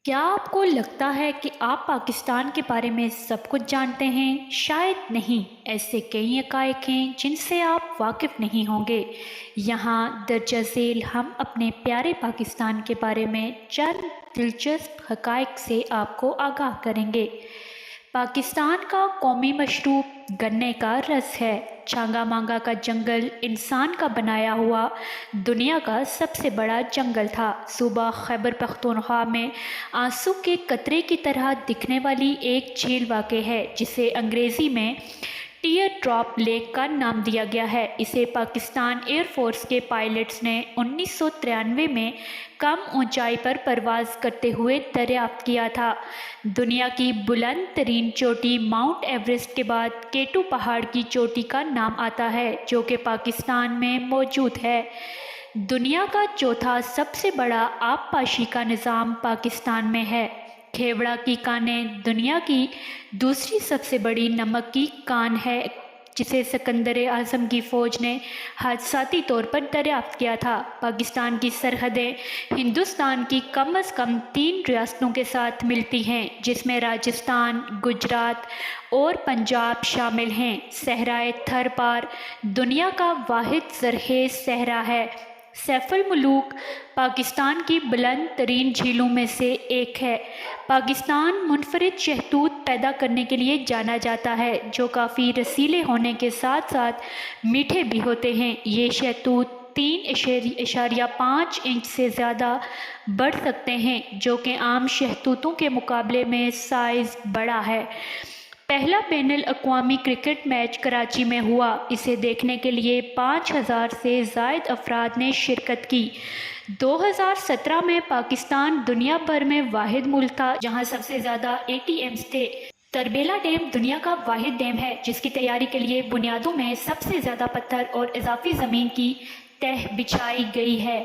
کیا آپ کو لگتا ہے کہ آپ پاکستان کے بارے میں سب کچھ جانتے ہیں؟ شاید نہیں، ایسے کئی حقائق ہیں جن سے آپ واقف نہیں ہوں گے۔ یہاں درجہ ذیل ہم اپنے پیارے پاکستان کے بارے میں چند دلچسپ حقائق سے آپ کو آگاہ کریں گے۔ پاکستان کا قومی مشروب گنے کا رس ہے۔ چانگا مانگا کا جنگل انسان کا بنایا ہوا دنیا کا سب سے بڑا جنگل تھا۔ صوبہ خیبر پختونخوا میں آنسو کے قطرے کی طرح دکھنے والی ایک جھیل واقع ہے جسے انگریزی میں ٹیئر ڈراپ لیک کا نام دیا گیا ہے۔ اسے پاکستان ایئر فورس کے پائلٹس نے 1993 میں کم اونچائی پر پرواز کرتے ہوئے دریافت کیا تھا۔ دنیا کی بلند ترین چوٹی ماؤنٹ ایوریسٹ کے بعد کیٹو پہاڑ کی چوٹی کا نام آتا ہے جو کہ پاکستان میں موجود ہے۔ دنیا کا چوتھا سب سے بڑا آبپاشی کا نظام پاکستان میں ہے۔ کھیوڑا کی کانیں دنیا کی دوسری سب سے بڑی نمک کی کان ہے جسے سکندر اعظم کی فوج نے حادثاتی طور پر دریافت کیا تھا۔ پاکستان کی سرحدیں ہندوستان کی کم از کم 3 ریاستوں کے ساتھ ملتی ہیں جس میں راجستھان، گجرات اور پنجاب شامل ہیں۔ صحرائے تھر پار دنیا کا واحد زرخیز صحرا ہے۔ سیف الملوک پاکستان کی بلند ترین جھیلوں میں سے ایک ہے۔ پاکستان منفرد شہتوت پیدا کرنے کے لیے جانا جاتا ہے جو کافی رسیلے ہونے کے ساتھ ساتھ میٹھے بھی ہوتے ہیں۔ یہ شہتوت 3.5 انچ سے زیادہ بڑھ سکتے ہیں جو کہ عام شہتوتوں کے مقابلے میں سائز بڑا ہے۔ پہلا بین الاقوامی کرکٹ میچ کراچی میں ہوا۔ اسے دیکھنے کے لیے 5,000 سے زائد افراد نے شرکت کی۔ 2017 میں پاکستان دنیا بھر میں واحد ملک تھا جہاں سب سے زیادہ ATMs تھے۔ تربیلا ڈیم دنیا کا واحد ڈیم ہے جس کی تیاری کے لیے بنیادوں میں سب سے زیادہ پتھر اور اضافی زمین کی تہ بچھائی گئی ہے۔